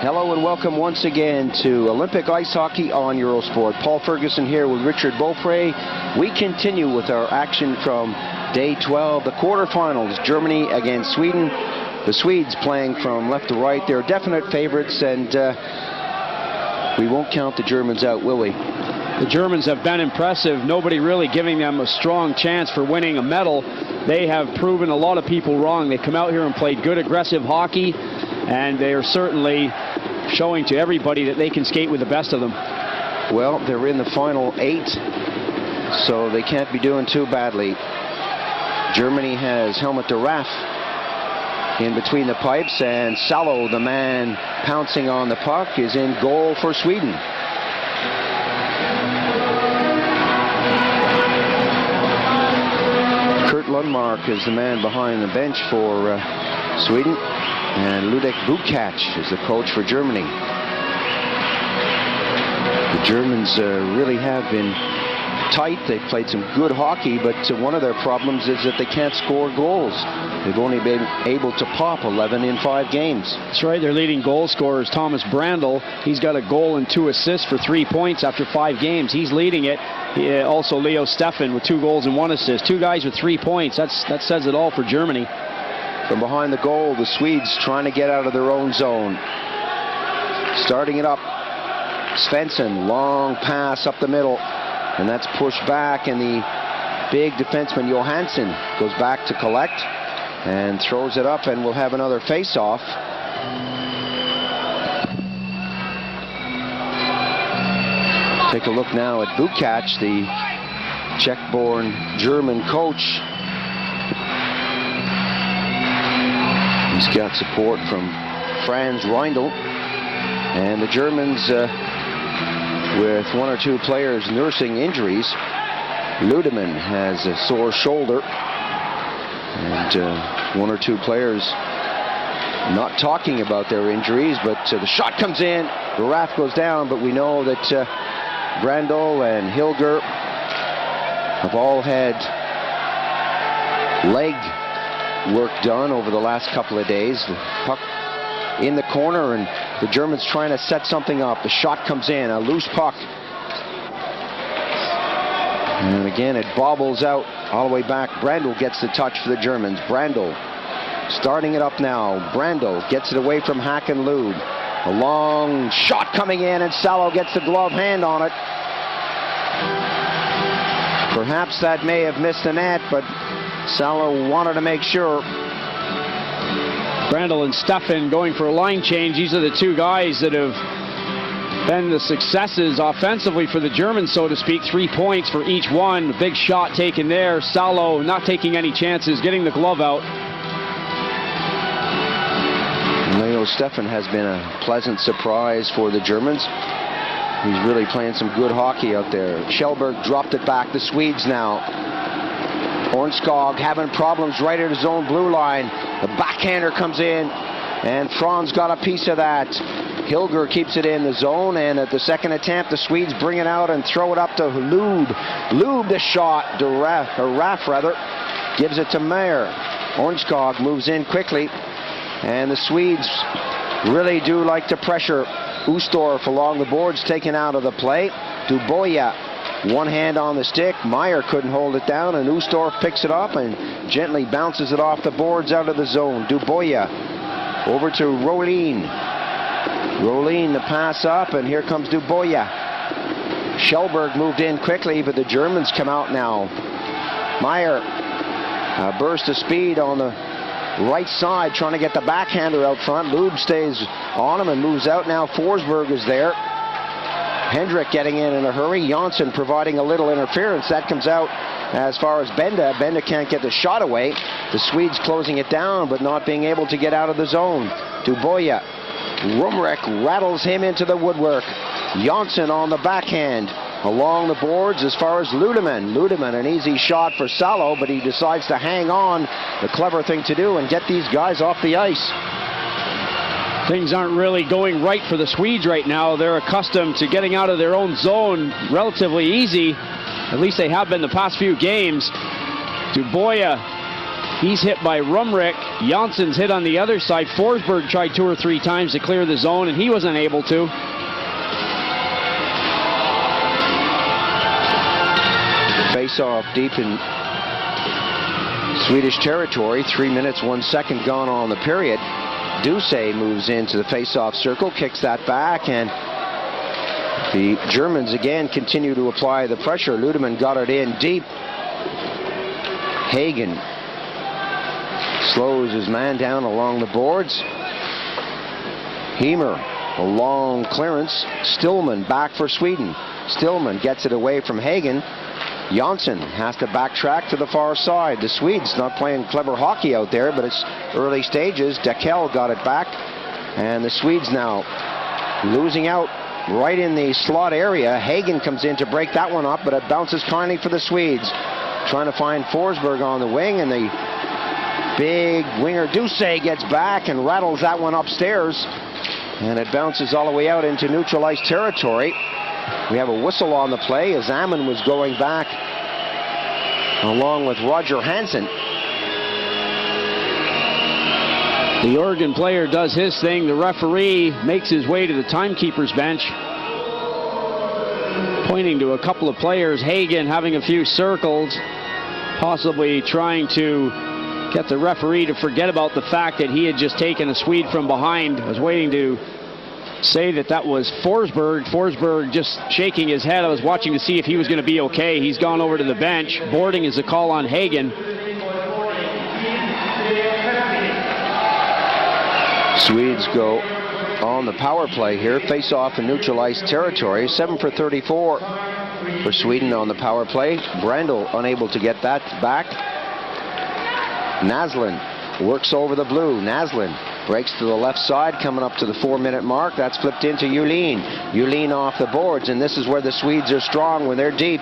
Hello and welcome once again to Olympic Ice Hockey on Eurosport. Paul Ferguson here with Richard Beaupre. We continue with our action from day 12, the quarterfinals, Germany against Sweden. The Swedes playing from left to right. They're definite favorites, and we won't count the Germans out, will we? The Germans have been impressive. Nobody really giving them a strong chance for winning a medal. They have proven a lot of people wrong. They come out here and played good, aggressive hockey, and they are certainly showing to everybody that they can skate with the best of them. Well, they're in the final 8, so they can't be doing too badly. Germany has Helmut de Raff in between the pipes, and Salo, the man pouncing on the puck, is in goal for Sweden. Kurt Lundmark is the man behind the bench for Sweden, and Ludek Bukac is the coach for Germany. The Germans really have been tight. They've played some good hockey, but one of their problems is that they can't score goals. They've only been able to pop 11 in 5 games. That's right. Their leading goal scorer is Thomas Brandl. He's got a goal and 2 assists for 3 points after 5 games. He's leading it. Also Leo Steffen with 2 goals and 1 assist. 2 guys with 3 points. That says it all for Germany. From behind the goal, the Swedes trying to get out of their own zone. Starting it up. Svensson, long pass up the middle. And that's pushed back, and the big defenseman Johansson goes back to collect and throws it up, and we'll have another face-off. Take a look now at Bukac, the Czech-born German coach. He's got support from Franz Reindl, and the Germans with 1 or 2 players nursing injuries. Ludeman has a sore shoulder, and 1 or 2 players not talking about their injuries, but the shot comes in, the Raff goes down, but we know that Brandl and Hilger have all had leg work done over the last couple of days. The puck in the corner, and the Germans trying to set something up. The shot comes in, a loose puck. And again, it bobbles out all the way back. Brandl gets the touch for the Germans. Brandl starting it up now. Brandl gets it away from Hakan-Lud. A long shot coming in, and Salo gets the glove hand on it. Perhaps that may have missed the net, but Salo wanted to make sure. Brandl and Steffen going for a line change. These are the 2 guys that have been the successes offensively for the Germans, so to speak. 3 points for each one. Big shot taken there. Salo not taking any chances, getting the glove out. Leo Steffen has been a pleasant surprise for the Germans. He's really playing some good hockey out there. Kjellberg dropped it back. The Swedes now. Ornskog having problems right at his own blue line. The backhander comes in, and Franz got a piece of that. Hilger keeps it in the zone, and at the second attempt, the Swedes bring it out and throw it up to Lube. Lube the shot, Raff rather, gives it to Meyer. Ornskog moves in quickly, and the Swedes really do like to pressure. Ustorf along the boards, taken out of the play. Duboya, one hand on the stick. Meyer couldn't hold it down, and Ustorf picks it up and gently bounces it off the boards out of the zone. Duboya over to Rolin. Rolin the pass up, and here comes Duboya. Kjellberg moved in quickly, but the Germans come out now. Meyer, a burst of speed on the right side, trying to get the backhander out front. Lube stays on him and moves out now. Forsberg is there. Hendrick getting in a hurry. Janssen providing a little interference. That comes out as far as Benda. Benda can't get the shot away. The Swedes closing it down, but not being able to get out of the zone. Duboya. Rumrek rattles him into the woodwork. Janssen on the backhand. Along the boards as far as Ludeman. Ludeman, an easy shot for Salo, but he decides to hang on. The clever thing to do and get these guys off the ice. Things aren't really going right for the Swedes right now. They're accustomed to getting out of their own zone relatively easy. At least they have been the past few games. Duboya He's hit by Rumrick. Jansson's hit on the other side. Forsberg tried 2 or 3 times to clear the zone, and he wasn't able to. Face-off deep in Swedish territory. 3 minutes, 1 second gone on the period. Ducey moves into the face-off circle, kicks that back, and the Germans again continue to apply the pressure. Ludeman got it in deep. Hagen slows his man down along the boards. Heimer, a long clearance. Stillman back for Sweden. Stillman gets it away from Hagen. Jansson has to backtrack to the far side. The Swedes not playing clever hockey out there, but it's early stages. Dekel got it back, and the Swedes now losing out right in the slot area. Hagen comes in to break that one up, but it bounces kindly for the Swedes. Trying to find Forsberg on the wing, and the big winger Ducey gets back and rattles that one upstairs, and it bounces all the way out into neutral ice territory. We have a whistle on the play as Ammon was going back along with Roger Hansen. The Oregon player does his thing. The referee makes his way to the timekeeper's bench, pointing to a couple of players. Hagen having a few circles, possibly trying to get the referee to forget about the fact that he had just taken a Swede from behind. I was waiting to say that was Forsberg. Forsberg just shaking his head. I was watching to see if he was going to be okay. He's gone over to the bench. Boarding is a call on Hagen. Swedes go on the power play here. Face off in neutral ice territory. 7 for 34 for Sweden on the power play. Brandel unable to get that back. Naslund works over the blue. Naslund breaks to the left side, coming up to the 4-minute mark. That's flipped into Julin. Julin off the boards, and this is where the Swedes are strong when they're deep.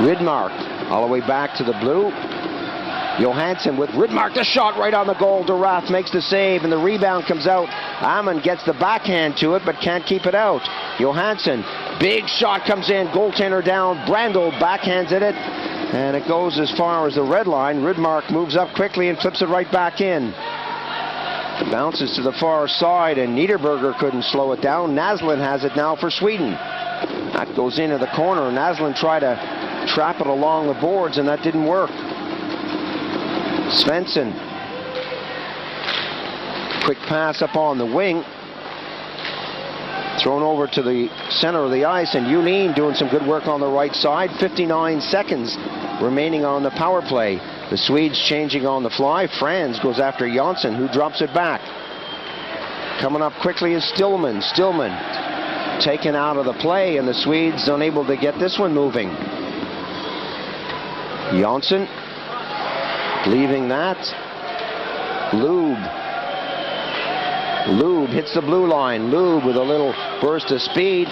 Rydmark all the way back to the blue. Johansson with Rydmark, the shot right on the goal. Durath makes the save, and the rebound comes out. Ammon gets the backhand to it, but can't keep it out. Johansson, big shot comes in. Goaltender down. Brandel backhands at it, and it goes as far as the red line. Rydmark moves up quickly and flips it right back in. It bounces to the far side, and Niederberger couldn't slow it down. Naslund has it now for Sweden. That goes into the corner. Naslund tried to trap it along the boards, and that didn't work. Svensson. Quick pass up on the wing. Thrown over to the center of the ice, and Julin doing some good work on the right side. 59 seconds remaining on the power play. The Swedes changing on the fly. Franz goes after Jansson, who drops it back. Coming up quickly is Stillman. Stillman taken out of the play, and the Swedes unable to get this one moving. Jansson leaving that. Lube hits the blue line. Lube with a little burst of speed.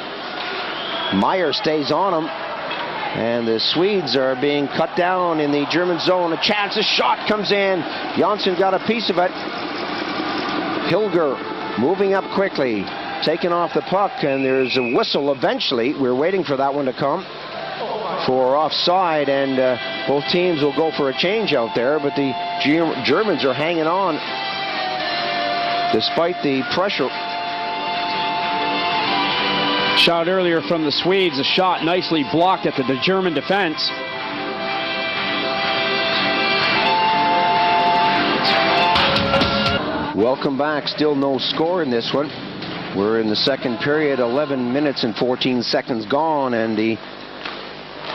Meyer stays on him, and the Swedes are being cut down in the German zone. A chance, a shot comes in. Jansson got a piece of it. Hilger moving up quickly, taking off the puck, and there's a whistle eventually. We're waiting for that one to come for offside, and both teams will go for a change out there, but the Germans are hanging on despite the pressure. Shot earlier from the Swedes, a shot nicely blocked at the German defense. Welcome back. Still no score in this one. We're in the second period. 11 minutes and 14 seconds gone, and the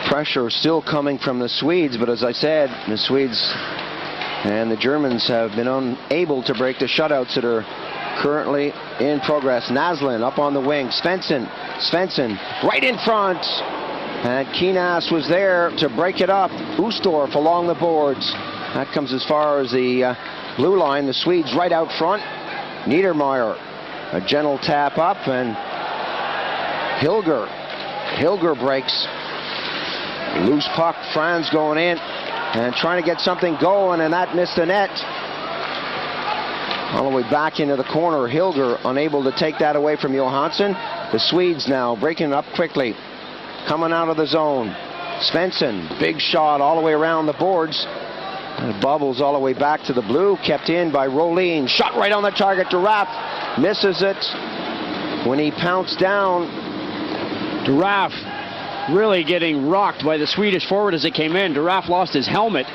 pressure still coming from the Swedes, but as I said, the Swedes and the Germans have been unable to break the shutouts that are currently in progress. Naslund up on the wing. Svensson right in front, and Keenas was there to break it up. Ustorf along the boards. That comes as far as the blue line. The Swedes right out front. Niedermeyer, a gentle tap up, and Hilger breaks. Loose puck. Franz going in and trying to get something going, and that missed the net. All the way back into the corner. Hilger unable to take that away from Johansson. The Swedes now breaking it up quickly, coming out of the zone. Svensson, big shot all the way around the boards. It bobbles all the way back to the blue, kept in by Rolene. Shot right on the target. Giraffe misses it when he pounced down. Giraffe really getting rocked by the Swedish forward as it came in. Giraffe lost his helmet.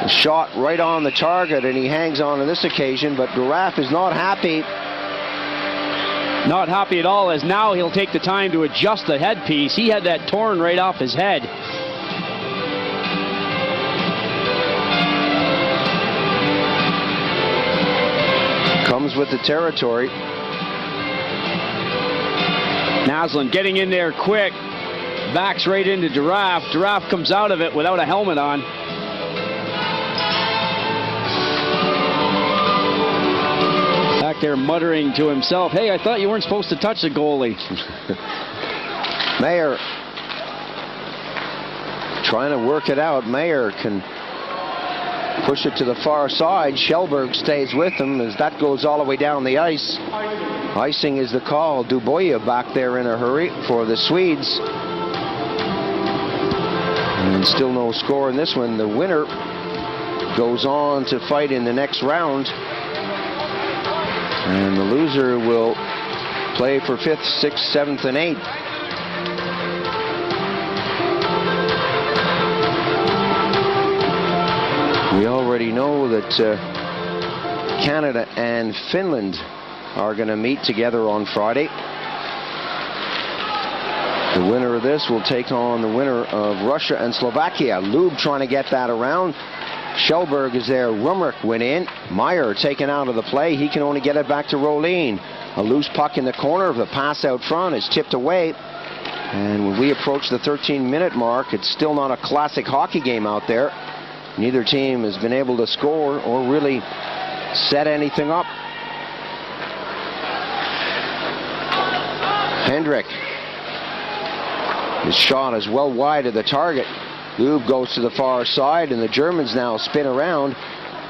Shot right on the target, and he hangs on this occasion, but Giraffe is not happy. Not happy at all, as now he'll take the time to adjust the headpiece. He had that torn right off his head. Comes with the territory. Naslund getting in there quick. Backs right into Giraffe. Giraffe comes out of it without a helmet on. Back there muttering to himself, hey, I thought you weren't supposed to touch the goalie. Mayer trying to work it out. Mayer can push it to the far side. Kjellberg stays with him as that goes all the way down the ice. Icing is the call. Duboya back there in a hurry for the Swedes. And still no score in this one. The winner goes on to fight in the next round. And the loser will play for 5th, 6th, 7th, and 8th. We already know that Canada and Finland are going to meet together on Friday. The winner of this will take on the winner of Russia and Slovakia. Lube trying to get that around. Kjellberg is there. Rumrick went in. Meyer taken out of the play. He can only get it back to Rolene. A loose puck in the corner. The pass out front is tipped away. And when we approach the 13-minute mark, it's still not a classic hockey game out there. Neither team has been able to score or really set anything up. Hendrick. His shot is well wide of the target. Lube goes to the far side, and the Germans now spin around.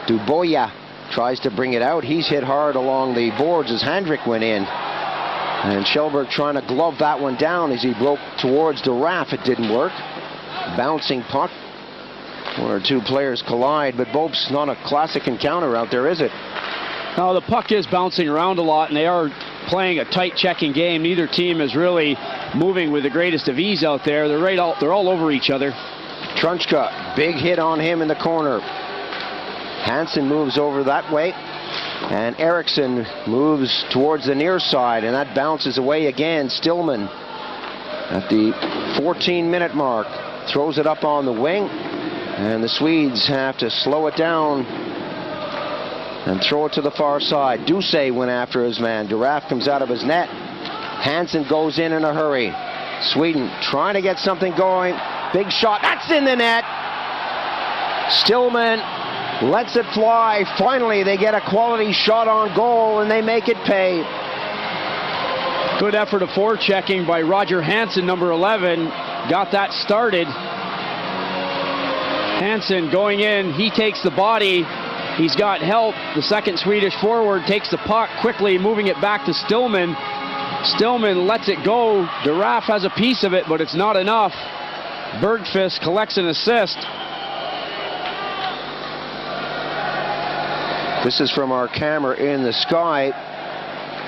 Duboya tries to bring it out. He's hit hard along the boards as Hendrick went in. And Kjellberg trying to glove that one down as he broke towards Giraffe. It didn't work. Bouncing puck. One or two players collide, but Bope's not a classic encounter out there, is it? No, the puck is bouncing around a lot, and they are playing a tight checking game. Neither team is really moving with the greatest of ease out there. They're all over each other. Trunchka, big hit on him in the corner. Hansen moves over that way, and Eriksson moves towards the near side, and that bounces away again. Stillman at the 14-minute mark throws it up on the wing, and the Swedes have to slow it down and throw it to the far side. Ducey went after his man. Giraffe comes out of his net. Hansen goes in a hurry. Sweden trying to get something going. Big shot. That's in the net. Stillman lets it fly. Finally, they get a quality shot on goal, and they make it pay. Good effort of forechecking by Roger Hansen, number 11. Got that started. Hansen going in. He takes the body. He's got help. The second Swedish forward takes the puck quickly, moving it back to Stillman. Stillman lets it go. Giraffe has a piece of it, but it's not enough. Bergqvist collects an assist. This is from our camera in the sky.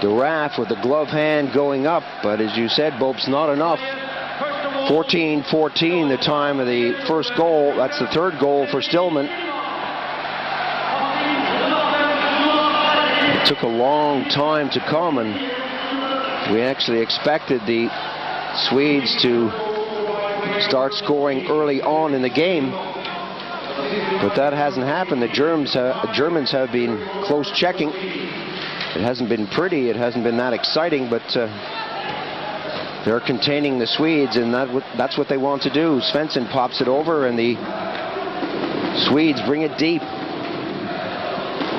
Giraffe with the glove hand going up, but as you said, Bope's not enough. 14-14 the time of the first goal. That's the third goal for Stillman. It took a long time to come, and we actually expected the Swedes to start scoring early on in the game, but that hasn't happened. The Germans have been close checking. It hasn't been pretty, it hasn't been that exciting, but they're containing the Swedes, and that's what they want to do. Svensson pops it over, and the Swedes bring it deep.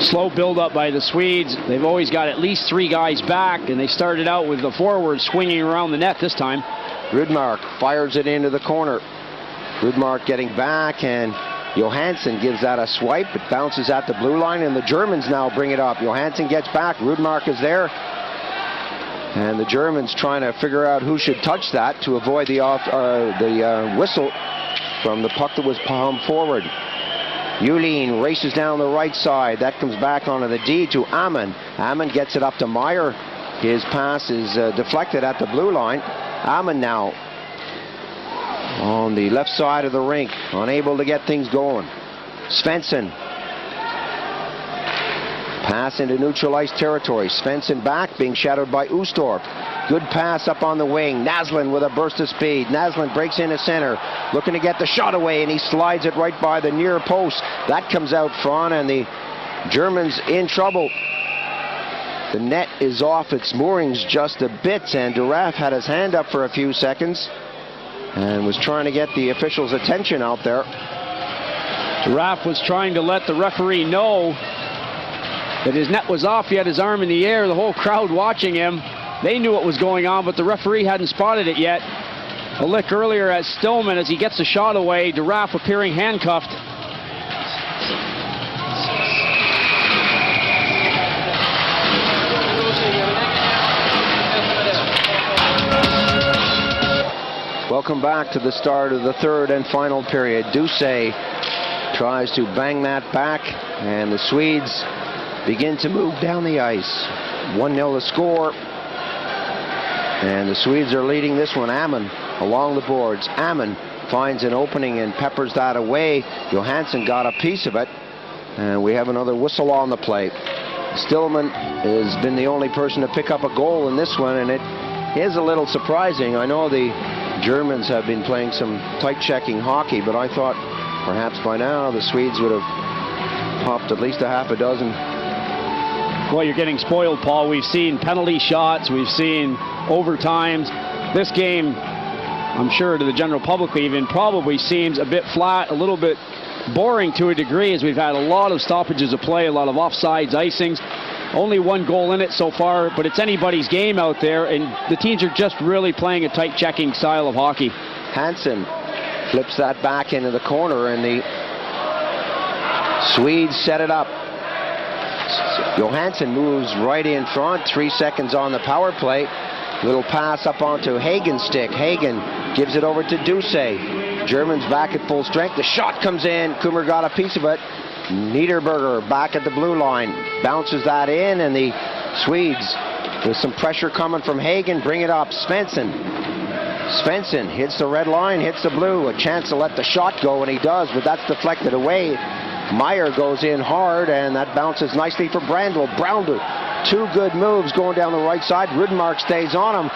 Slow build-up by the Swedes. They've always got at least 3 guys back, and they started out with the forward swinging around the net this time. Rudmark fires it into the corner. Rudmark getting back, and Johansson gives that a swipe. It bounces at the blue line, and the Germans now bring it up. Johansson gets back. Rudmark is there. And the Germans trying to figure out who should touch that to avoid the whistle from the puck that was palmed forward. Yulin races down the right side. That comes back onto the D to Ammon. Ammon gets it up to Meyer. His pass is deflected at the blue line. Ammon now on the left side of the rink, unable to get things going. Svensson. Pass into neutralized territory. Svensson back, being shadowed by Ustorp. Good pass up on the wing. Naslund with a burst of speed. Naslund breaks into center, looking to get the shot away, and he slides it right by the near post. That comes out front, and the Germans in trouble. The net is off its moorings just a bit, and Duraf had his hand up for a few seconds and was trying to get the officials' attention out there. Duraf was trying to let the referee know that his net was off. He had his arm in the air, the whole crowd watching him. They knew what was going on, but the referee hadn't spotted it yet. A lick earlier at Stillman as he gets the shot away. Duraf appearing handcuffed. Welcome back to the start of the third and final period. Ducey tries to bang that back, and the Swedes begin to move down the ice. 1-0 the score, and the Swedes are leading this one. Ammon along the boards. Ammon finds an opening and peppers that away. Johansson got a piece of it, and we have another whistle on the play. Stillman has been the only person to pick up a goal in this one, and it is a little surprising. I know the Germans have been playing some tight-checking hockey, but I thought perhaps by now the Swedes would have popped at least a half a dozen. Well, you're getting spoiled, Paul. We've seen penalty shots. We've seen overtimes. This game, I'm sure to the general public even, probably seems a bit flat, a little bit boring to a degree, as we've had a lot of stoppages of play, a lot of offsides, icings. Only one goal in it so far, but it's anybody's game out there, and the teams are just really playing a tight checking style of hockey. Hansen flips that back into the corner, and the Swedes set it up. Johansson moves right in front, 3 seconds on the power play. Little pass up onto Hagen's stick. Hagen gives it over to Ducey. Germans back at full strength. The shot comes in. Kummer got a piece of it. Niederberger back at the blue line. Bounces that in, and the Swedes, with some pressure coming from Hagen, bring it up. Svensson hits the red line, hits the blue. A chance to let the shot go, and he does, but that's deflected away. Meyer goes in hard, and that bounces nicely for Brandl. Brownder, 2 good moves going down the right side. Rudmark stays on him.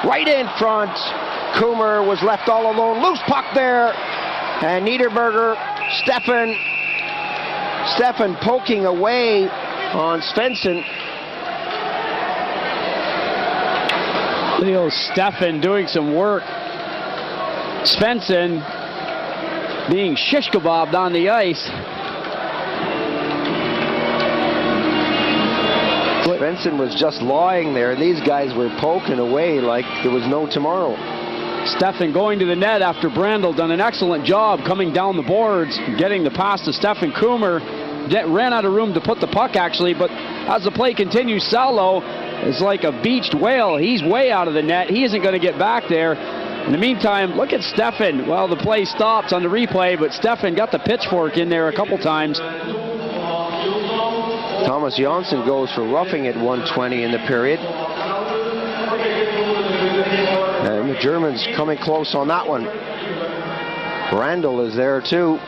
Right in front. Kummer was left all alone. Loose puck there. And Niederberger, Stefan poking away on Svensson. Leo Stefan doing some work. Svensson being shish kebabbed on the ice. Svensson was just lying there, and these guys were poking away like there was no tomorrow. Stefan going to the net after Brandl done an excellent job coming down the boards, getting the pass to Stefan. Kummer ran out of room to put the puck, actually, but as the play continues, Salo is like a beached whale. He's way out of the net. He isn't going to get back there. In the meantime, look at Stefan. Well, the play stops on the replay, but Stefan got the pitchfork in there a couple times. Thomas Jonsson goes for roughing at 120 in the period. And the Germans coming close on that one. Brandl is there too.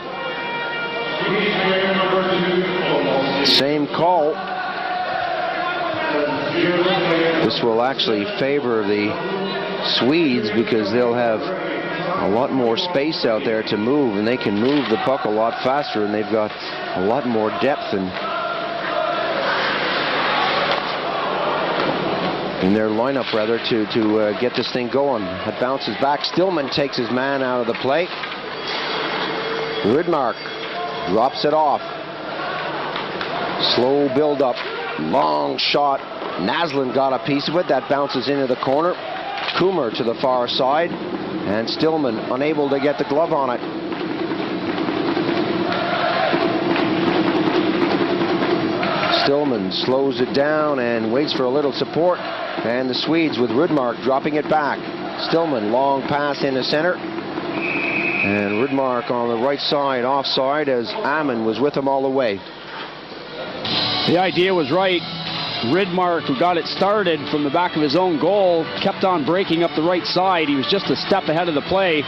Same call. This will actually favor the Swedes because they'll have a lot more space out there to move, and they can move the puck a lot faster, and they've got a lot more depth in their lineup, rather, to get this thing going. It bounces back. Stillman takes his man out of the play. Rudmark drops it off. Slow build up. Long shot. Naslund got a piece of it. That bounces into the corner. Kummer to the far side. And Stillman unable to get the glove on it. Stillman slows it down and waits for a little support. And the Swedes with Rudmark dropping it back. Stillman, long pass into center. And Rudmark on the right side, offside, as Ammon was with him all the way. The idea was right. Rudmark, who got it started from the back of his own goal, kept on breaking up the right side. He was just a step ahead of the play.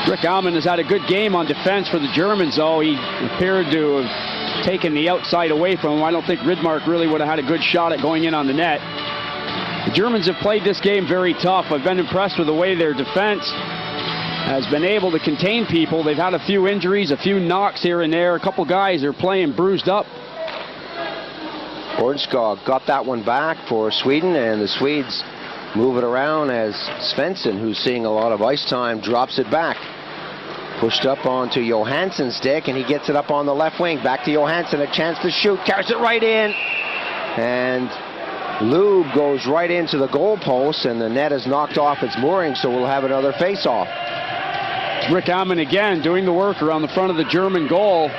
Rick Ammon has had a good game on defense for the Germans, though. He appeared to have taken the outside away from him. I don't think Rudmark really would have had a good shot at going in on the net. The Germans have played this game very tough. I've been impressed with the way their defense has been able to contain people. They've had a few injuries, a few knocks here and there. A couple guys are playing bruised up. Ornskog got that one back for Sweden, and the Swedes move it around as Svensson, who's seeing a lot of ice time, drops it back. Pushed up onto Johansson's stick, and he gets it up on the left wing. Back to Johansson, a chance to shoot, carries it right in. And Lube goes right into the goalpost, and the net is knocked off its mooring, so we'll have another face-off. Rick Ammon again doing the work around the front of the German goal.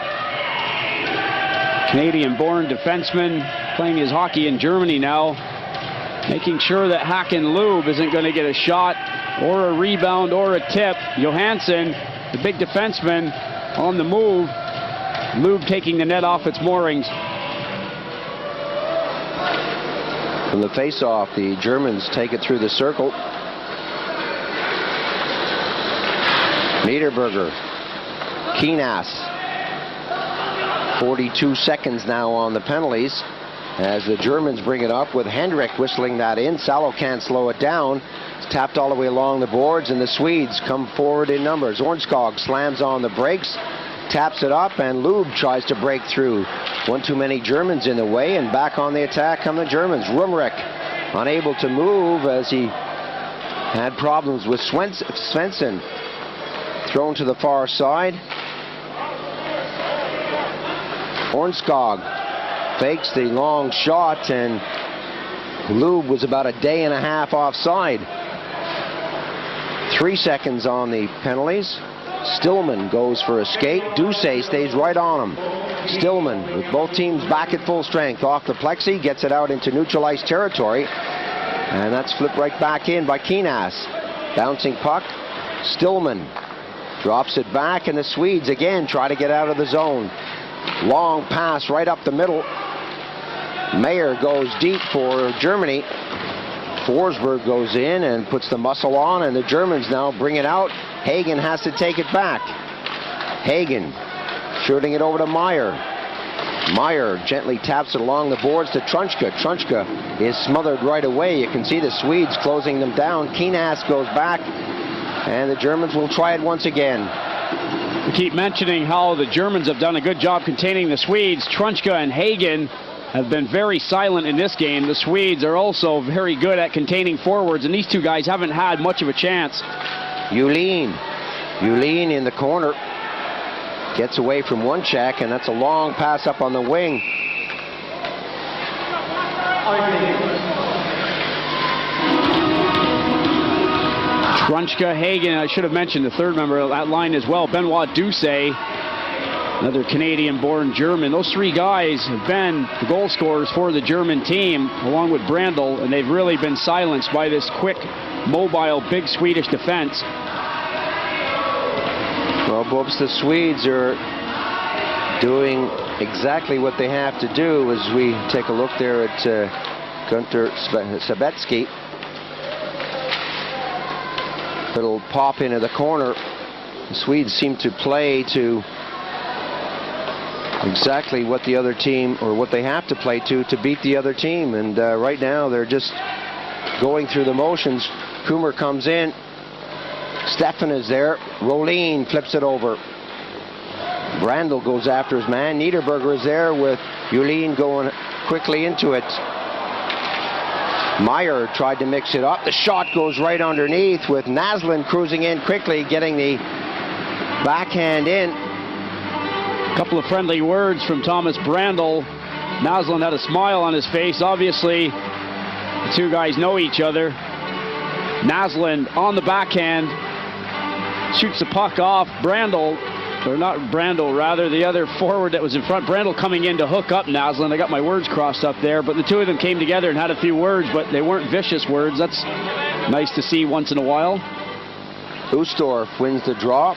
Canadian-born defenseman playing his hockey in Germany now, making sure that Hakan Lube isn't going to get a shot or a rebound or a tip. Johansson, the big defenseman, on the move. Lube taking the net off its moorings. From the face-off, the Germans take it through the circle. Niederberger, Keenas. 42 seconds now on the penalties as the Germans bring it up with Hendrick whistling that in. Salo can't slow it down. It's tapped all the way along the boards, and the Swedes come forward in numbers. Ornskog slams on the brakes, taps it up, and Lube tries to break through. One too many Germans in the way, and back on the attack come the Germans. Rumrick unable to move as he had problems with Svensson. Thrown to the far side. Ornskog fakes the long shot, and Lube was about a day and a half offside. 3 seconds on the penalties. Stillman goes for a skate. Ducey stays right on him. Stillman, with both teams back at full strength, off the plexi, gets it out into neutral ice territory, and that's flipped right back in by Keenas. Bouncing puck. Stillman drops it back, and the Swedes again try to get out of the zone. Long pass right up the middle. Mayer goes deep for Germany. Forsberg goes in and puts the muscle on, and the Germans now bring it out. Hagen has to take it back. Hagen shooting it over to Meyer. Meyer gently taps it along the boards to Trunchka. Trunchka is smothered right away. You can see the Swedes closing them down. Keenas goes back, and the Germans will try it once again. We keep mentioning how the Germans have done a good job containing the Swedes. Trunchka and Hagen have been very silent in this game. The Swedes are also very good at containing forwards, and these two guys haven't had much of a chance. Julin in the corner. Gets away from one check, and that's a long pass up on the wing. Trunchka, Hagen, I should have mentioned the third member of that line as well, Benoit Ducey, another Canadian-born German. Those three guys have been the goal scorers for the German team, along with Brandl, and they've really been silenced by this quick, mobile, big Swedish defense. Well, Bobs, the Swedes are doing exactly what they have to do as we take a look there at Gunter Sabetsky. Little pop into the corner. The Swedes seem to play to exactly what the other team, or what they have to play to beat the other team. And right now they're just going through the motions. Coomer comes in. Stefan is there. Rolin flips it over. Brandl goes after his man. Niederberger is there with Julin going quickly into it. Meyer tried to mix it up. The shot goes right underneath with Naslund cruising in quickly, getting the backhand in. A couple of friendly words from Thomas Brandl. Naslund had a smile on his face. Obviously, the two guys know each other. Naslund on the backhand, shoots the puck off. Brandl, or not Brandl, rather, the other forward that was in front. Brandl coming in to hook up Naslund. I got my words crossed up there, but the two of them came together and had a few words, but they weren't vicious words. That's nice to see once in a while. Ustorf wins the draw.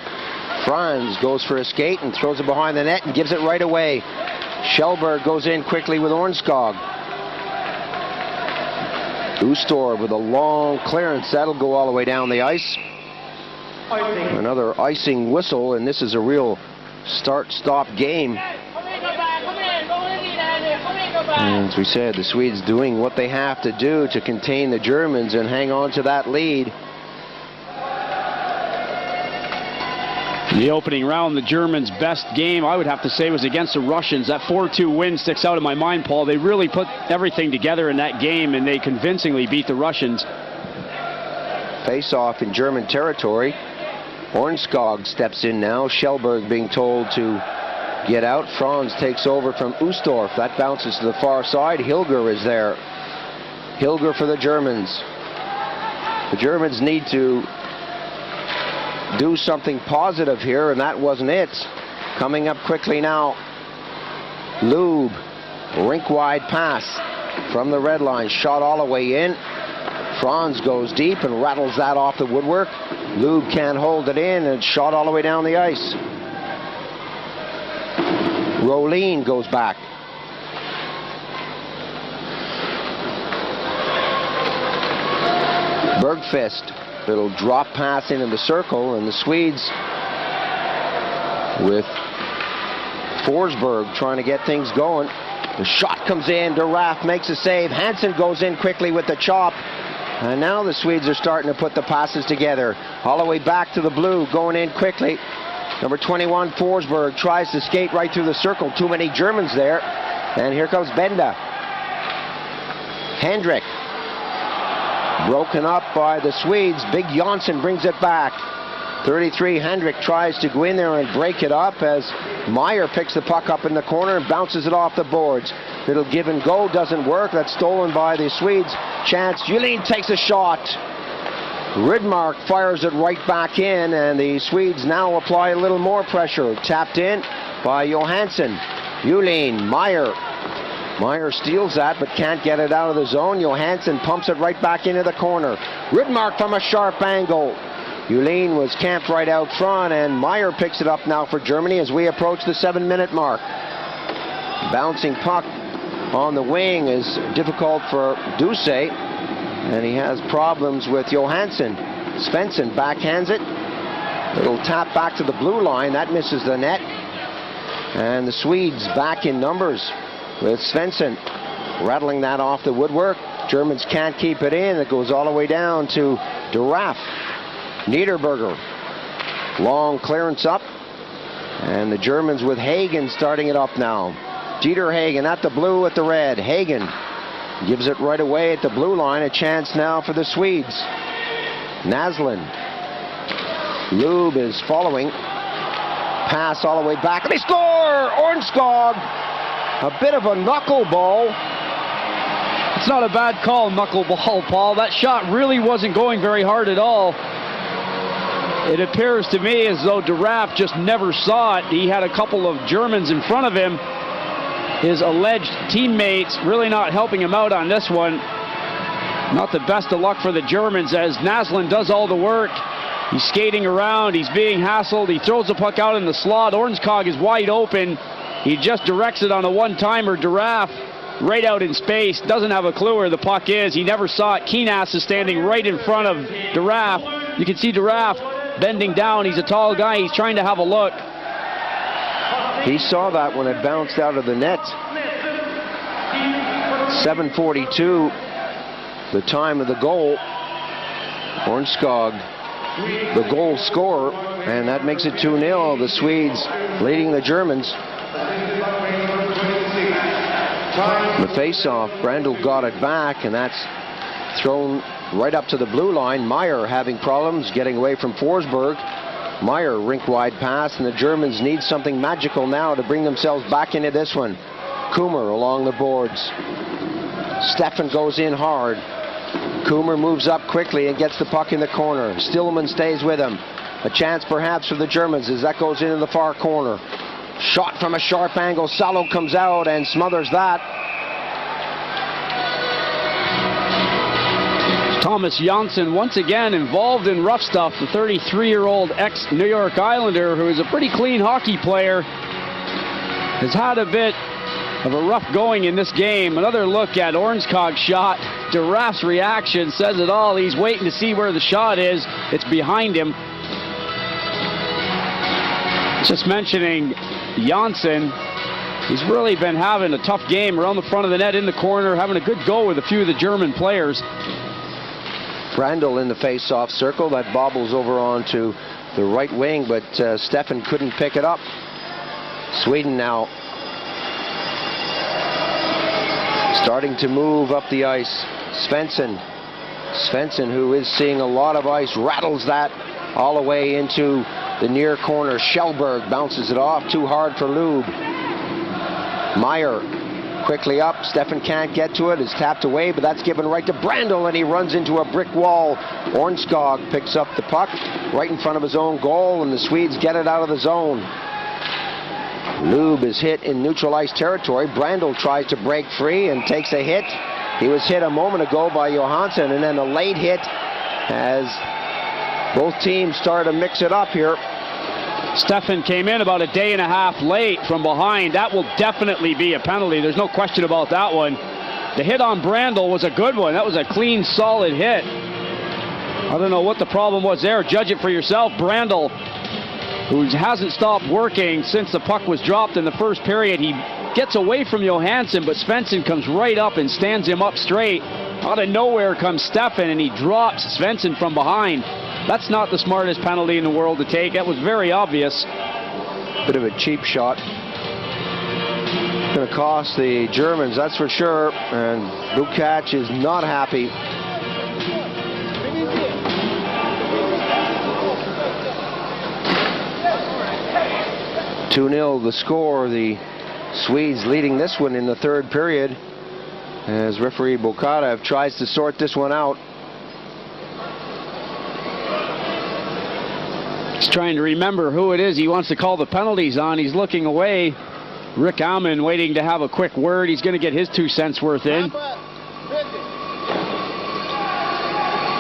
Franz goes for a skate and throws it behind the net and gives it right away. Kjellberg goes in quickly with Ornskog. Ustorf with a long clearance. That'll go all the way down the ice. Another icing whistle, and this is a real start-stop game. And as we said, the Swedes doing what they have to do to contain the Germans and hang on to that lead. The opening round, the Germans' best game, I would have to say, was against the Russians. That 4-2 win sticks out in my mind, Paul. They really put everything together in that game, and they convincingly beat the Russians. Face-off in German territory. Ornskog steps in now. Kjellberg being told to get out. Franz takes over from Ustorf. That bounces to the far side. Hilger is there. Hilger for the Germans. The Germans need to do something positive here, and that wasn't it. Coming up quickly now. Lube, rink-wide pass from the red line. Shot all the way in. Franz goes deep and rattles that off the woodwork. Lube can't hold it in, and shot all the way down the ice. Rolin goes back. Bergqvist. Little drop pass into the circle, and the Swedes with Forsberg trying to get things going. The shot comes in. Duraff makes a save. Hansen goes in quickly with the chop. And now the Swedes are starting to put the passes together. All the way back to the blue, going in quickly. Number 21, Forsberg, tries to skate right through the circle. Too many Germans there. And here comes Benda. Hendrick. Broken up by the Swedes. Big Jonsson brings it back. 33, Hendrick tries to go in there and break it up as Meyer picks the puck up in the corner and bounces it off the boards. Little give and go, doesn't work. That's stolen by the Swedes. Chance, Julin takes a shot. Rydmark fires it right back in, and the Swedes now apply a little more pressure. Tapped in by Johansson. Julin, Meyer. Meyer steals that but can't get it out of the zone. Johansson pumps it right back into the corner. Rydmark from a sharp angle. Julin was camped right out front, and Meyer picks it up now for Germany as we approach the 7-minute mark. Bouncing puck on the wing is difficult for Dusay, and he has problems with Johansson. Svensson backhands it. Little tap back to the blue line. That misses the net. And the Swedes back in numbers with Svensson rattling that off the woodwork. Germans can't keep it in. It goes all the way down to Duraff. Niederberger. Long clearance up. And the Germans with Hagen starting it up now. Dieter Hagen at the blue with the red. Hagen gives it right away at the blue line. A chance now for the Swedes. Naslund. Lube is following. Pass all the way back. And they score! Ornskog. A bit of a knuckleball. It's not a bad call, knuckleball, Paul. That shot really wasn't going very hard at all. It appears to me as though Duraff just never saw it. He had a couple of Germans in front of him. His alleged teammates really not helping him out on this one. Not the best of luck for the Germans as Naslund does all the work. He's skating around. He's being hassled. He throws the puck out in the slot. Ornskog is wide open. He just directs it on a one-timer. Duraff right out in space. Doesn't have a clue where the puck is. He never saw it. Keenas is standing right in front of Duraff. You can see Duraff bending down. He's a tall guy. He's trying to have a look. He saw that when it bounced out of the net. 7:42, the time of the goal. Ornskog, the goal scorer, and that makes it 2-0. The Swedes leading the Germans. The face-off, Brandl got it back, and that's thrown right up to the blue line. Meyer having problems getting away from Forsberg. Meyer, rink-wide pass, and the Germans need something magical now to bring themselves back into this one. Kummer along the boards. Steffen goes in hard. Kummer moves up quickly and gets the puck in the corner. Stillman stays with him. A chance perhaps for the Germans as that goes into the far corner. Shot from a sharp angle. Salo comes out and smothers that. Thomas Janssen once again involved in rough stuff. The 33-year-old ex-New York Islander, who is a pretty clean hockey player, has had a bit of a rough going in this game. Another look at Ornskog's shot. Giraffe's reaction says it all. He's waiting to see where the shot is. It's behind him. Just mentioning Janssen, he's really been having a tough game around the front of the net, in the corner, having a good go with a few of the German players. Brandl in the face-off circle. That bobbles over onto the right wing, but Stefan couldn't pick it up. Sweden now starting to move up the ice. Svensson, who is seeing a lot of ice, rattles that all the way into the near corner. Kjellberg bounces it off. Too hard for Lube. Meyer quickly up. Stefan can't get to it. It's tapped away, but that's given right to Brandl, and he runs into a brick wall. Ornskog picks up the puck right in front of his own goal, and the Swedes get it out of the zone. Lube is hit in neutral ice territory. Brandl tries to break free and takes a hit. He was hit a moment ago by Johansson, and then a late hit as both teams started to mix it up here. Stefan came in about a day and a half late from behind. That will definitely be a penalty. There's no question about that one. The hit on Brandl was a good one. That was a clean, solid hit. I don't know what the problem was there. Judge it for yourself. Brandl, who hasn't stopped working since the puck was dropped in the first period. He gets away from Johansson, but Svensson comes right up and stands him up straight. Out of nowhere comes Stefan, and he drops Svensson from behind. That's not the smartest penalty in the world to take. That was very obvious. Bit of a cheap shot. Going to cost the Germans, that's for sure. And Lukács is not happy. (2-0) the score. The Swedes leading this one in the third period as referee Bokarev tries to sort this one out. He's trying to remember who it is he wants to call the penalties on. He's looking away. Rick Alman waiting to have a quick word. He's going to get his 2 cents worth in.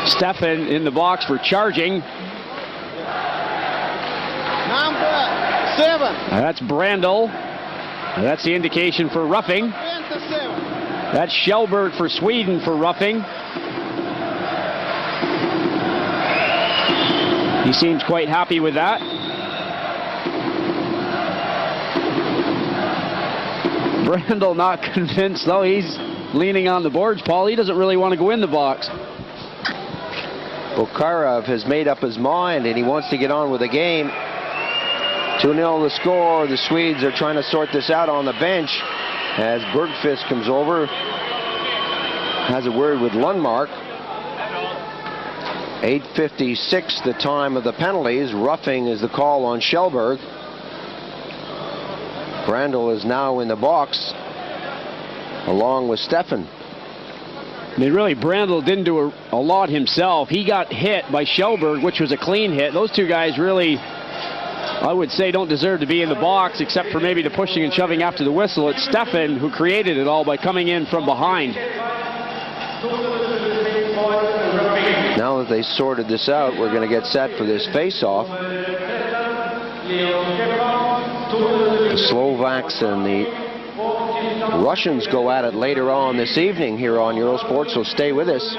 Stefan in the box for charging. Number 7. That's Brandl. That's the indication for roughing. 27. That's Kjellberg for Sweden for roughing. He seems quite happy with that. Brandl not convinced, though. He's leaning on the boards, Paul. He doesn't really want to go in the box. Bokarev has made up his mind, and he wants to get on with the game. 2-0 the score. The Swedes are trying to sort this out on the bench as Bergqvist comes over, has a word with Lundmark. 8:56 the time of the penalties. Roughing is the call on Kjellberg. Brandl is now in the box along with Stefan. I mean, really, Brandl didn't do a lot himself. He got hit by Kjellberg, which was a clean hit. Those two guys really, I would say, don't deserve to be in the box, except for maybe the pushing and shoving after the whistle. It's Stefan who created it all by coming in from behind. Now that they sorted this out, we're going to get set for this face-off. The Slovaks and the Russians go at it later on this evening here on Eurosport, so stay with us.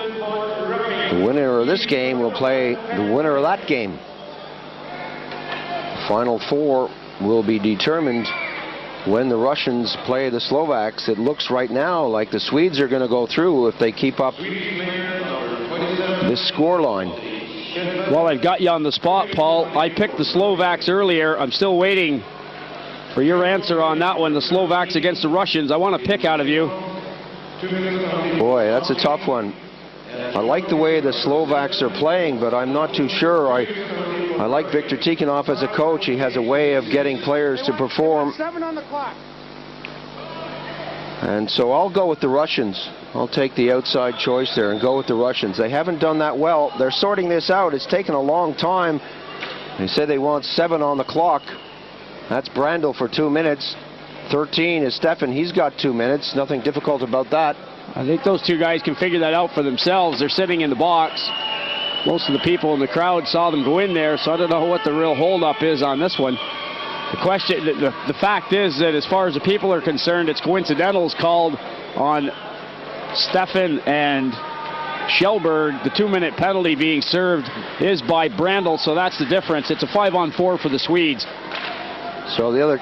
The winner of this game will play the winner of that game. Final 4 will be determined when the Russians play the Slovaks. It looks right now like the Swedes are going to go through if they keep up this scoreline. Well, I've got you on the spot, Paul. I picked the Slovaks earlier. I'm still waiting for your answer on that one. The Slovaks against the Russians. I want to pick out of you. Boy, that's a tough one. I like the way the Slovaks are playing, but I'm not too sure. I like Viktor Tikhonov as a coach. He has a way of getting players to perform. 7 on the clock. And so I'll go with the Russians. I'll take the outside choice there and go with the Russians. They haven't done that well. They're sorting this out. It's taken a long time. They said they want 7 on the clock. That's Brandl for 2 minutes. 13 is Stefan. He's got 2 minutes. Nothing difficult about that. I think those two guys can figure that out for themselves. They're sitting in the box. Most of the people in the crowd saw them go in there, so I don't know what the real holdup is on this one. The fact is that as far as the people are concerned, it's coincidentals called on Stefan and Kjellberg. The 2-minute penalty being served is by Brandel, so that's the difference. It's a 5-on-4 for the Swedes. So the other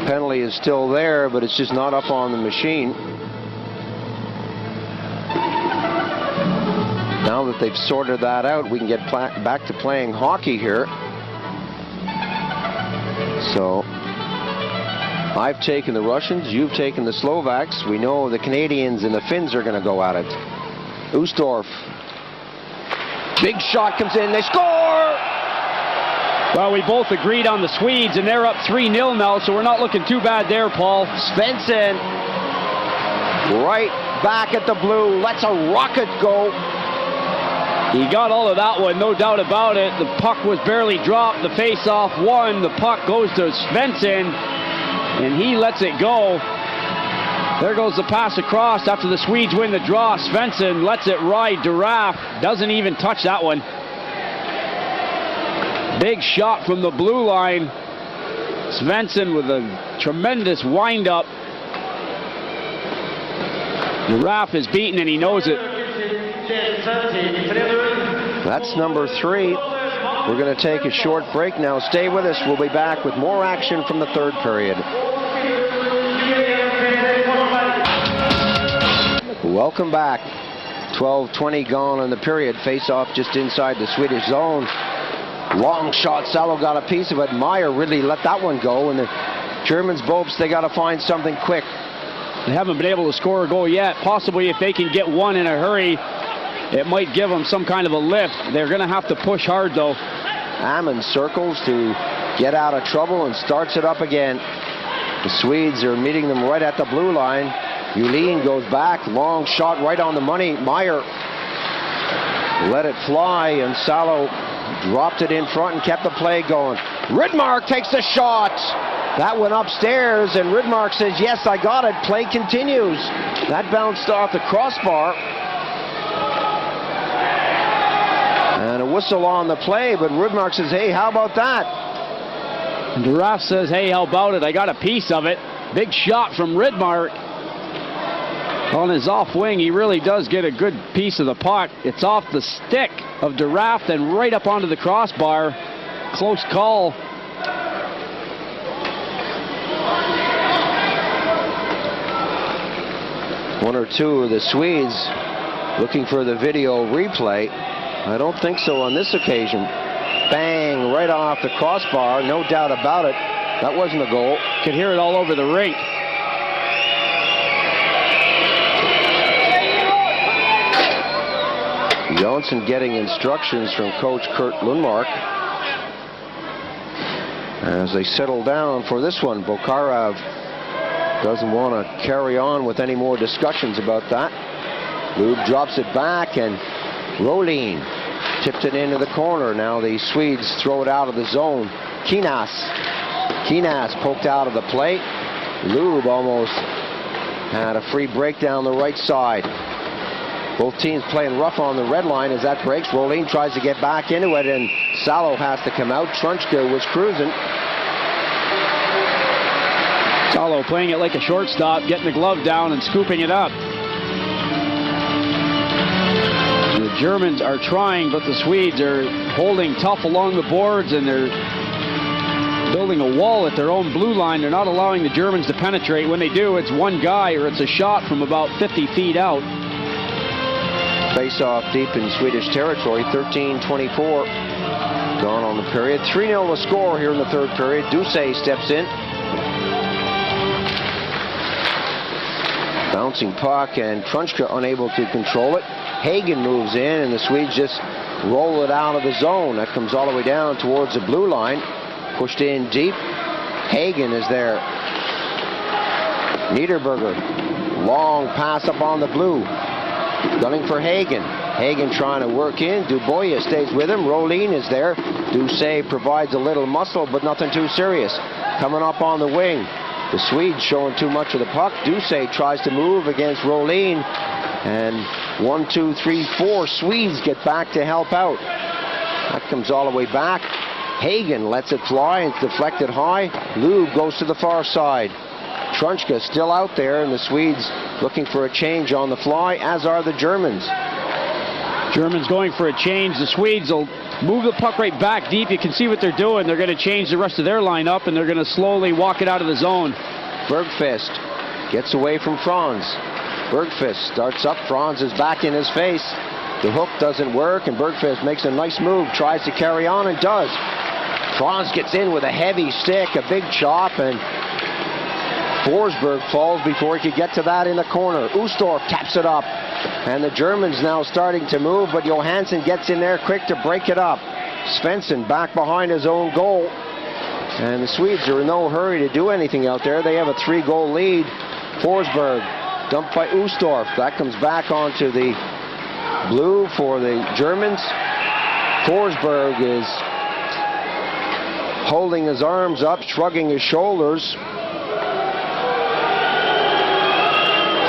penalty is still there, but it's just not up on the machine. Now that they've sorted that out, we can get back to playing hockey here. So I've taken the Russians, you've taken the Slovaks. We know the Canadians and the Finns are going to go at it. Ustorf. Big shot comes in, they score! Well, we both agreed on the Swedes, and they're up 3-0 now, so we're not looking too bad there, Paul. Svensson, right back at the blue, lets a rocket go. He got all of that one, no doubt about it. The puck was barely dropped. The face-off won. The puck goes to Svensson, and he lets it go. There goes the pass across after the Swedes win the draw. Svensson lets it ride. Duraf doesn't even touch that one. Big shot from the blue line. Svensson with a tremendous wind-up. Duraf is beaten, and he knows it. That's number 3. We're going to take a short break now. Stay with us. We'll be back with more action from the third period. Welcome back. 12:20 gone in the period. Face-off just inside the Swedish zone. Long shot. Salo got a piece of it. Meyer really let that one go. And the Germans, Bopes, they got to find something quick. They haven't been able to score a goal yet. Possibly if they can get one in a hurry, it might give them some kind of a lift. They're going to have to push hard, though. Ammon circles to get out of trouble and starts it up again. The Swedes are meeting them right at the blue line. Julin goes back. Long shot right on the money. Meyer let it fly, and Salo dropped it in front and kept the play going. Rydmark takes the shot. That went upstairs, and Rydmark says, yes, I got it. Play continues. That bounced off the crossbar. And a whistle on the play, but Rydmark says, hey, how about that? And Duraf says, hey, how about it? I got a piece of it. Big shot from Rydmark. On his off wing, he really does get a good piece of the puck. It's off the stick of Duraf and right up onto the crossbar. Close call. One or two of the Swedes looking for the video replay. I don't think so on this occasion. Bang, right off the crossbar, no doubt about it. That wasn't a goal. Could hear it all over the rink. Johnson getting instructions from coach Kurt Lundmark as they settle down for this one. Bokharov doesn't want to carry on with any more discussions about that. Lube drops it back, and Rolin tipped it into the corner. Now the Swedes throw it out of the zone. Kinas poked out of the plate. Lube almost had a free break down the right side. Both teams playing rough on the red line as that breaks. Rolin tries to get back into it, and Salo has to come out. Trunchka was cruising. Salo playing it like a shortstop, getting the glove down and scooping it up. The Germans are trying, but the Swedes are holding tough along the boards, and they're building a wall at their own blue line. They're not allowing the Germans to penetrate. When they do, it's one guy or it's a shot from about 50 feet out. Face-off deep in Swedish territory. 13:24 gone on the period. 3-0 to score here in the third period. Duse steps in. Bouncing puck, and Trunchka unable to control it. Hagen moves in, and the Swedes just roll it out of the zone. That comes all the way down towards the blue line. Pushed in deep. Hagen is there. Niederberger. Long pass up on the blue. Gunning for Hagen. Hagen trying to work in. Dubois stays with him. Rolin is there. Duse provides a little muscle, but nothing too serious. Coming up on the wing. The Swedes showing too much of the puck. Ducey tries to move against Rolin. And 1, 2, 3, 4 Swedes get back to help out. That comes all the way back. Hagen lets it fly. It's deflected high. Lube goes to the far side. Trunchka still out there, and the Swedes looking for a change on the fly, as are the Germans. Germans going for a change. The Swedes will move the puck right back deep. You can see what they're doing. They're going to change the rest of their lineup, and they're going to slowly walk it out of the zone. Bergqvist gets away from Franz. Bergqvist starts up. Franz is back in his face. The hook doesn't work, and Bergqvist makes a nice move, tries to carry on, and does. Franz gets in with a heavy stick, a big chop, and Forsberg falls before he could get to that in the corner. Ustorf taps it up, and the Germans now starting to move, but Johansson gets in there quick to break it up. Svensson back behind his own goal, and the Swedes are in no hurry to do anything out there. They have a 3-goal lead. Forsberg dumped by Ustorf. That comes back onto the blue for the Germans. Forsberg is holding his arms up, shrugging his shoulders.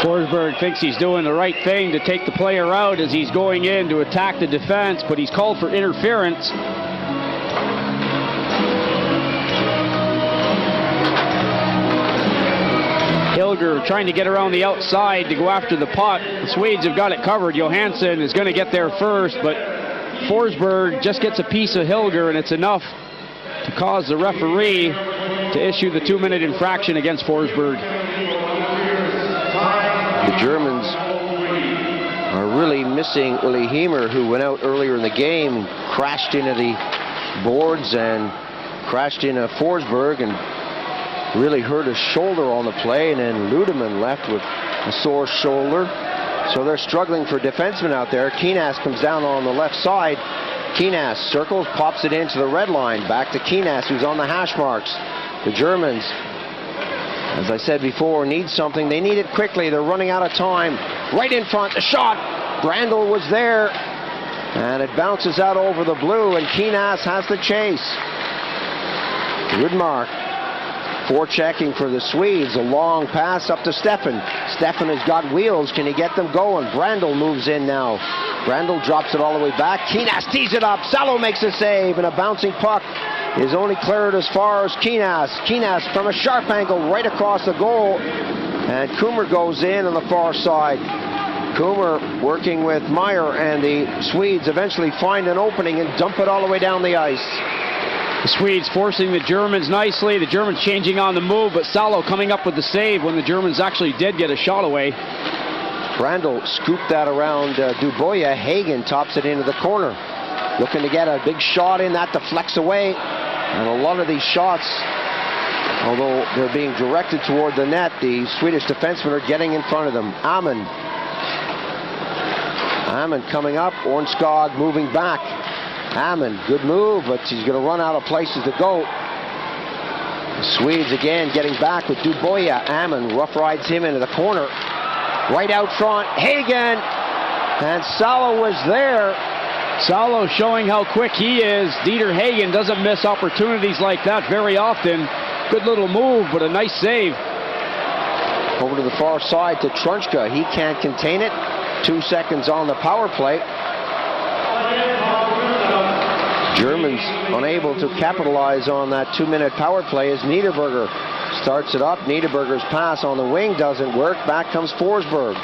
Forsberg thinks he's doing the right thing to take the player out as he's going in to attack the defense, but he's called for interference. Hilger trying to get around the outside to go after the puck. The Swedes have got it covered. Johansson is going to get there first, but Forsberg just gets a piece of Hilger, and it's enough to cause the referee to issue the 2-minute infraction against Forsberg. The Germans are really missing Uli Heimer, who went out earlier in the game, crashed into the boards and crashed into Forsberg and really hurt his shoulder on the play, and then Ludeman left with a sore shoulder. So they're struggling for defensemen out there. Keenas comes down on the left side. Keenas circles, pops it into the red line. Back to Keenas, who's on the hash marks. The Germans, as I said before, need something. They need it quickly. They're running out of time. Right in front, the shot. Brandl was there, and it bounces out over the blue, and Keenas has the chase. Rudmark forechecking for the Swedes. A long pass up to Stefan. Stefan has got wheels. Can he get them going? Brandl moves in now. Brandl drops it all the way back. Keenas tees it up. Salo makes a save, and a bouncing puck is only cleared as far as Keenas. Keenas from a sharp angle right across the goal, and Kummer goes in on the far side. Kummer working with Meyer, and the Swedes eventually find an opening and dump it all the way down the ice. The Swedes forcing the Germans nicely. The Germans changing on the move, but Salo coming up with the save when the Germans actually did get a shot away. Brandl scooped that around Dubois. Hagen tops it into the corner. Looking to get a big shot in. That deflects away. And a lot of these shots, although they're being directed toward the net, the Swedish defensemen are getting in front of them. Amon coming up. Ornskog moving back. Amon, good move, but he's going to run out of places to go. The Swedes again getting back with Dubois. Amon rough rides him into the corner. Right out front, Hagen, and Salo was there. Salo showing how quick he is. Dieter Hagen doesn't miss opportunities like that very often. Good little move, but a nice save. Over to the far side to Trunchka. He can't contain it. 2 seconds on the power play. Germans unable to capitalize on that 2-minute power play as Niederberger starts it up. Niederberger's pass on the wing doesn't work. Back comes Forsberg.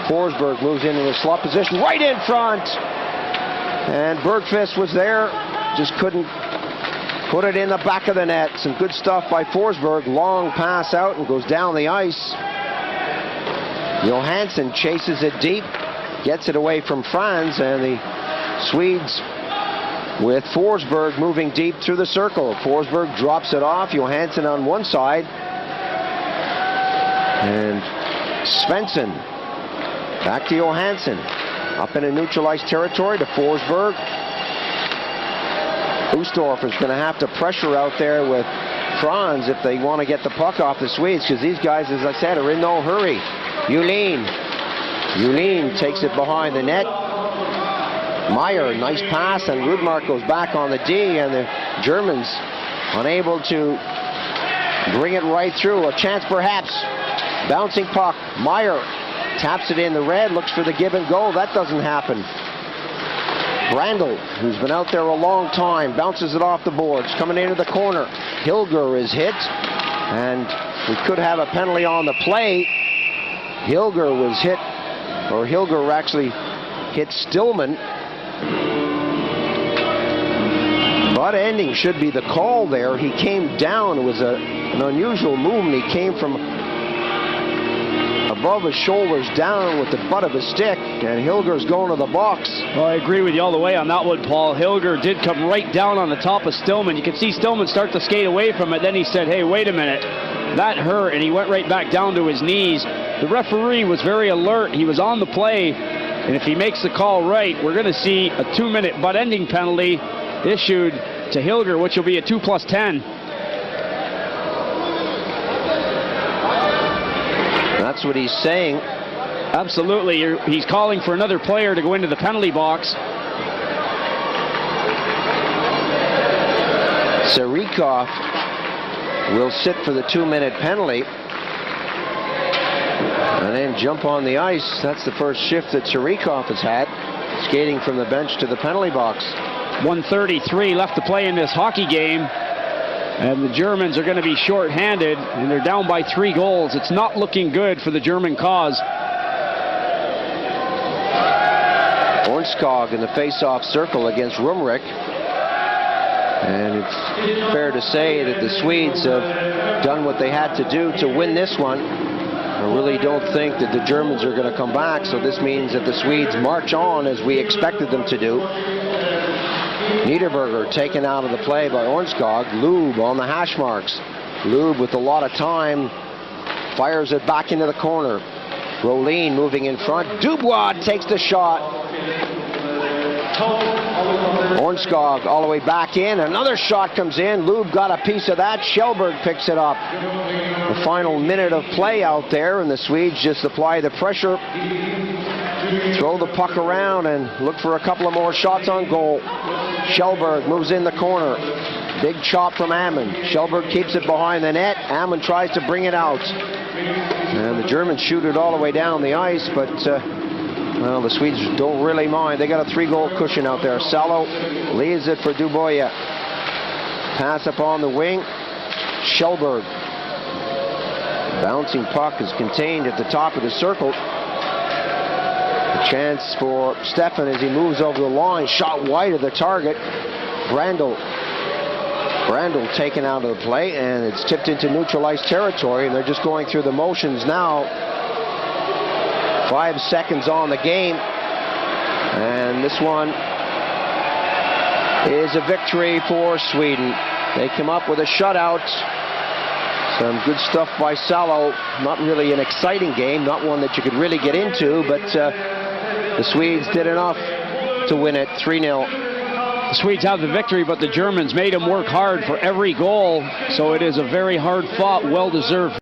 Forsberg moves into the slot position right in front. And Bergqvist was there, just couldn't put it in the back of the net. Some good stuff by Forsberg. Long pass out and goes down the ice. Johansson chases it deep, gets it away from Franz, and the Swedes with Forsberg moving deep through the circle. Forsberg drops it off. Johansson on one side. And Svensson back to Johansson. Up in a neutralized territory to Forsberg. Ustorf is going to have to pressure out there with Franz if they want to get the puck off the Swedes, because these guys, as I said, are in no hurry. Julin takes it behind the net. Meyer, nice pass, and Rudmark goes back on the D, and the Germans unable to bring it right through. A chance perhaps. Bouncing puck. Meyer taps it in the red, looks for the give and go. That doesn't happen. Brandel, who's been out there a long time, bounces it off the boards, coming into the corner. Hilger is hit, and we could have a penalty on the play. Hilger was hit, or Hilger actually hit Stillman. Butt ending should be the call there. He came down. It was an unusual movement. He came from above his shoulders down with the butt of his stick, and Hilger's going to the box. Well, I agree with you all the way on that one, Paul. Hilger did come right down on the top of Stillman. You could see Stillman start to skate away from it. Then he said, hey, wait a minute. That hurt, and he went right back down to his knees. The referee was very alert. He was on the play, and if he makes the call right, we're going to see a 2-minute butt-ending penalty issued to Hilger, which will be a 2+10. That's what he's saying. Absolutely. He's calling for another player to go into the penalty box. Sarikov will sit for the 2-minute penalty and then jump on the ice. That's the first shift that Sarikov has had, skating from the bench to the penalty box. 1:33 left to play in this hockey game, and the Germans are going to be short-handed, and they're down by 3 goals. It's not looking good for the German cause. Ornskog in the face-off circle against Rumrick. And it's fair to say that the Swedes have done what they had to do to win this one. I really don't think that the Germans are going to come back, so this means that the Swedes march on as we expected them to do. Niederberger taken out of the play by Ornskog. Lube on the hash marks. Lube with a lot of time fires it back into the corner. Rolin moving in front. Dubois takes the shot. Ornskog all the way back in. Another shot comes in. Lube got a piece of that. Kjellberg picks it up. The final minute of play out there, and the Swedes just apply the pressure, throw the puck around, and look for a couple of more shots on goal. Kjellberg moves in the corner. Big chop from Ammon. Kjellberg keeps it behind the net. Ammon tries to bring it out. And the Germans shoot it all the way down the ice, but well, the Swedes don't really mind. They got a 3-goal cushion out there. Salo leaves it for Dubois. Pass up on the wing. Kjellberg. Bouncing puck is contained at the top of the circle. A chance for Stefan as he moves over the line. Shot wide of the target. Brandel taken out of the play, and it's tipped into neutralized territory, and they're just going through the motions now. 5 seconds on the game, and this one is a victory for Sweden. They come up with a shutout. Some good stuff by Salo. Not really an exciting game, not one that you could really get into, but the Swedes did enough to win it 3-0. The Swedes have the victory, but the Germans made them work hard for every goal, so it is a very hard-fought, well-deserved